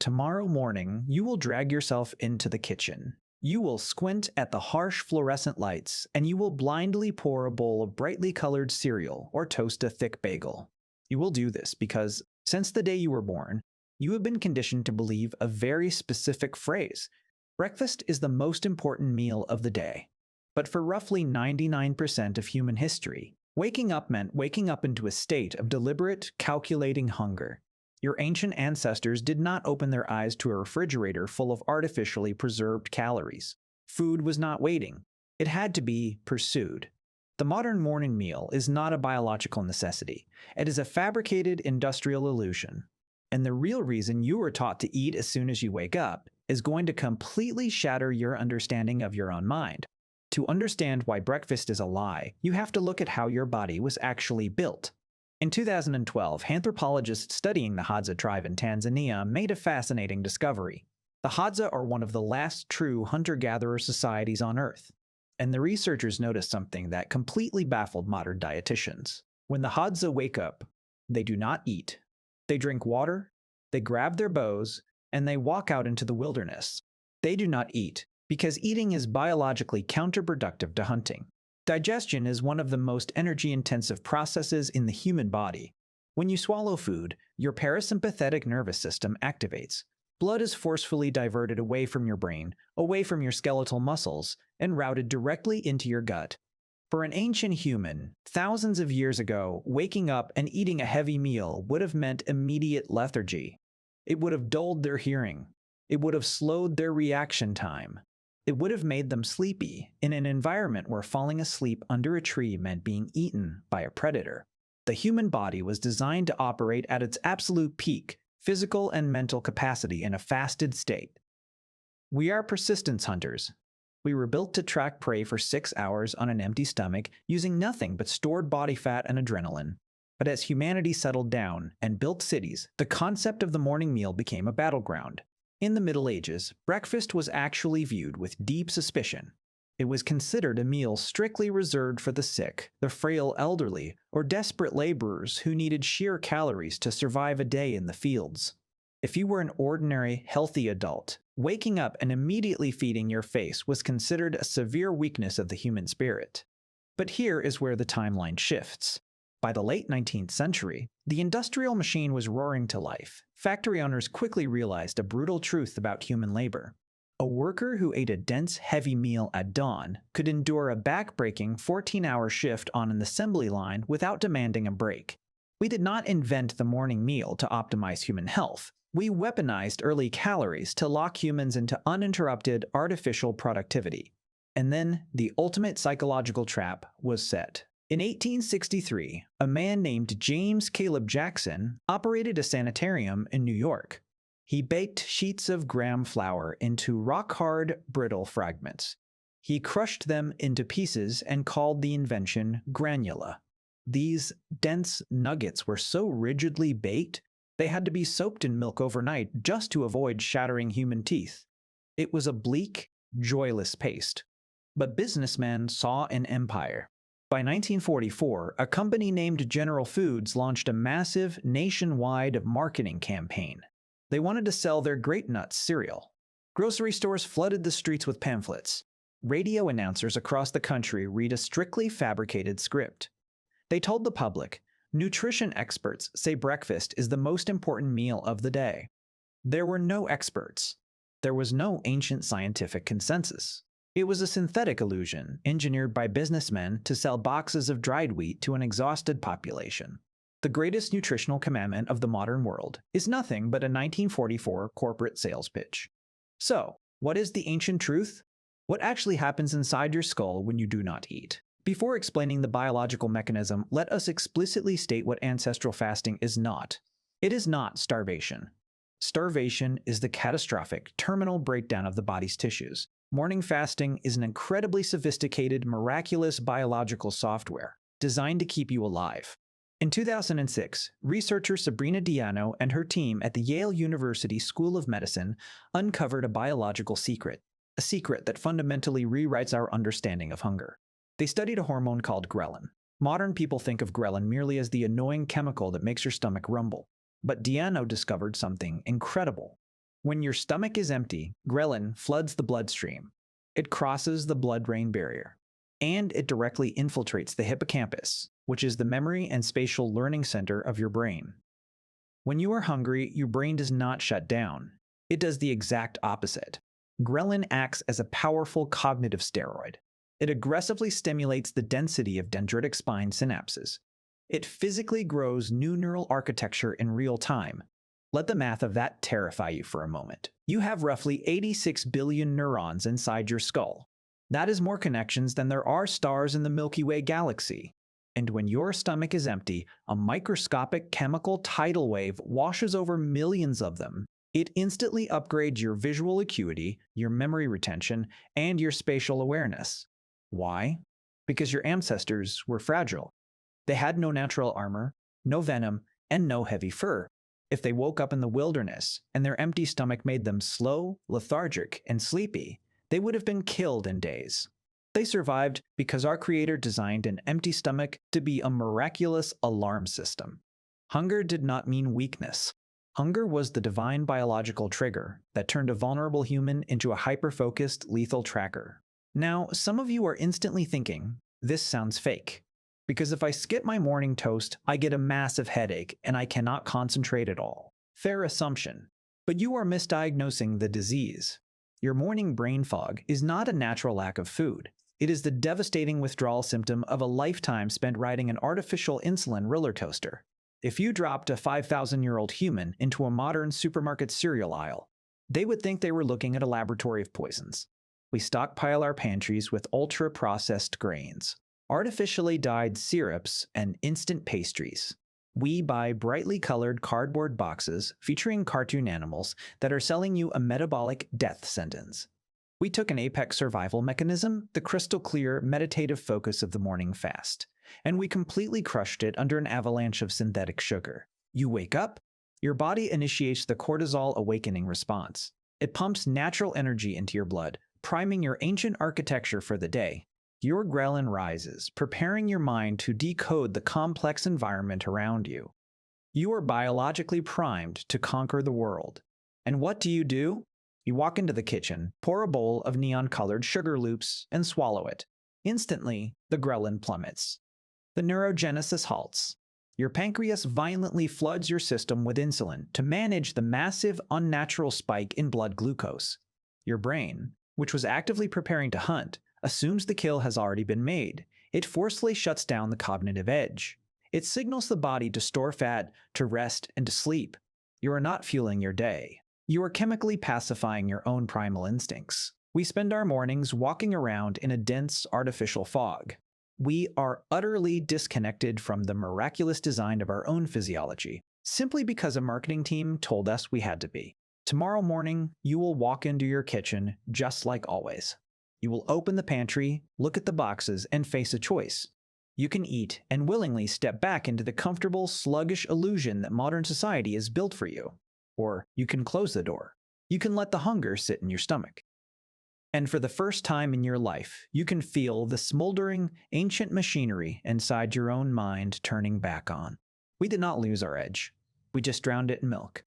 Tomorrow morning, you will drag yourself into the kitchen. You will squint at the harsh fluorescent lights, and you will blindly pour a bowl of brightly colored cereal or toast a thick bagel. You will do this because, since the day you were born, you have been conditioned to believe a very specific phrase. Breakfast is the most important meal of the day. But for roughly 99% of human history, waking up meant waking up into a state of deliberate, calculating hunger. Your ancient ancestors did not open their eyes to a refrigerator full of artificially preserved calories. Food was not waiting. It had to be pursued. The modern morning meal is not a biological necessity. It is a fabricated industrial illusion. And the real reason you were taught to eat as soon as you wake up is going to completely shatter your understanding of your own mind. To understand why breakfast is a lie, you have to look at how your body was actually built. In 2012, anthropologists studying the Hadza tribe in Tanzania made a fascinating discovery. The Hadza are one of the last true hunter-gatherer societies on Earth. And the researchers noticed something that completely baffled modern dietitians. When the Hadza wake up, they do not eat. They drink water, they grab their bows, and they walk out into the wilderness. They do not eat, because eating is biologically counterproductive to hunting. Digestion is one of the most energy-intensive processes in the human body. When you swallow food, your parasympathetic nervous system activates. Blood is forcefully diverted away from your brain, away from your skeletal muscles, and routed directly into your gut. For an ancient human, thousands of years ago, waking up and eating a heavy meal would have meant immediate lethargy. It would have dulled their hearing. It would have slowed their reaction time. It would have made them sleepy in an environment where falling asleep under a tree meant being eaten by a predator. The human body was designed to operate at its absolute peak, physical and mental capacity in a fasted state. We are persistence hunters. We were built to track prey for 6 hours on an empty stomach using nothing but stored body fat and adrenaline. But as humanity settled down and built cities, the concept of the morning meal became a battleground. In the Middle Ages, breakfast was actually viewed with deep suspicion. It was considered a meal strictly reserved for the sick, the frail elderly, or desperate laborers who needed sheer calories to survive a day in the fields. If you were an ordinary, healthy adult, waking up and immediately feeding your face was considered a severe weakness of the human spirit. But here is where the timeline shifts. By the late 19th century, the industrial machine was roaring to life. Factory owners quickly realized a brutal truth about human labor. A worker who ate a dense, heavy meal at dawn could endure a back-breaking 14-hour shift on an assembly line without demanding a break. We did not invent the morning meal to optimize human health. We weaponized early calories to lock humans into uninterrupted, artificial productivity. And then the ultimate psychological trap was set. In 1863, a man named James Caleb Jackson operated a sanitarium in New York. He baked sheets of graham flour into rock-hard, brittle fragments. He crushed them into pieces and called the invention Granula. These dense nuggets were so rigidly baked, they had to be soaked in milk overnight just to avoid shattering human teeth. It was a bleak, joyless paste. But businessmen saw an empire. By 1944, a company named General Foods launched a massive, nationwide marketing campaign. They wanted to sell their Great Nuts cereal. Grocery stores flooded the streets with pamphlets. Radio announcers across the country read a strictly fabricated script. They told the public, nutrition experts say breakfast is the most important meal of the day. There were no experts. There was no ancient scientific consensus. It was a synthetic illusion engineered by businessmen to sell boxes of dried wheat to an exhausted population. The greatest nutritional commandment of the modern world is nothing but a 1944 corporate sales pitch. So, what is the ancient truth? What actually happens inside your skull when you do not eat? Before explaining the biological mechanism, let us explicitly state what ancestral fasting is not. It is not starvation. Starvation is the catastrophic, terminal breakdown of the body's tissues. Morning fasting is an incredibly sophisticated, miraculous biological software designed to keep you alive. In 2006, researcher Sabrina Diano and her team at the Yale University School of Medicine uncovered a biological secret, a secret that fundamentally rewrites our understanding of hunger. They studied a hormone called ghrelin. Modern people think of ghrelin merely as the annoying chemical that makes your stomach rumble. But Diano discovered something incredible. When your stomach is empty, ghrelin floods the bloodstream. It crosses the blood-brain barrier, and it directly infiltrates the hippocampus, which is the memory and spatial learning center of your brain. When you are hungry, your brain does not shut down. It does the exact opposite. Ghrelin acts as a powerful cognitive steroid. It aggressively stimulates the density of dendritic spine synapses. It physically grows new neural architecture in real time. Let the math of that terrify you for a moment. You have roughly 86 billion neurons inside your skull. That is more connections than there are stars in the Milky Way galaxy. And when your stomach is empty, a microscopic chemical tidal wave washes over millions of them. It instantly upgrades your visual acuity, your memory retention, and your spatial awareness. Why? Because your ancestors were fragile. They had no natural armor, no venom, and no heavy fur. If they woke up in the wilderness and their empty stomach made them slow, lethargic, and sleepy, they would have been killed in days. They survived because our Creator designed an empty stomach to be a miraculous alarm system. Hunger did not mean weakness. Hunger was the divine biological trigger that turned a vulnerable human into a hyper-focused, lethal tracker. Now, some of you are instantly thinking, this sounds fake. Because if I skip my morning toast, I get a massive headache and I cannot concentrate at all. Fair assumption. But you are misdiagnosing the disease. Your morning brain fog is not a natural lack of food. It is the devastating withdrawal symptom of a lifetime spent riding an artificial insulin roller coaster. If you dropped a 5,000-year-old human into a modern supermarket cereal aisle, they would think they were looking at a laboratory of poisons. We stockpile our pantries with ultra-processed grains, artificially dyed syrups, and instant pastries. We buy brightly colored cardboard boxes featuring cartoon animals that are selling you a metabolic death sentence. We took an apex survival mechanism, the crystal clear, meditative focus of the morning fast, and we completely crushed it under an avalanche of synthetic sugar. You wake up, your body initiates the cortisol awakening response. It pumps natural energy into your blood, priming your ancient architecture for the day. Your ghrelin rises, preparing your mind to decode the complex environment around you. You are biologically primed to conquer the world. And what do? You walk into the kitchen, pour a bowl of neon-colored sugar loops, and swallow it. Instantly, the ghrelin plummets. The neurogenesis halts. Your pancreas violently floods your system with insulin to manage the massive, unnatural spike in blood glucose. Your brain, which was actively preparing to hunt, assumes the kill has already been made. It forcefully shuts down the cognitive edge. It signals the body to store fat, to rest, and to sleep. You are not fueling your day. You are chemically pacifying your own primal instincts. We spend our mornings walking around in a dense, artificial fog. We are utterly disconnected from the miraculous design of our own physiology, simply because a marketing team told us we had to be. Tomorrow morning, you will walk into your kitchen just like always. You will open the pantry, look at the boxes, and face a choice. You can eat and willingly step back into the comfortable, sluggish illusion that modern society has built for you. Or you can close the door. You can let the hunger sit in your stomach. And for the first time in your life, you can feel the smoldering, ancient machinery inside your own mind turning back on. We did not lose our edge. We just drowned it in milk.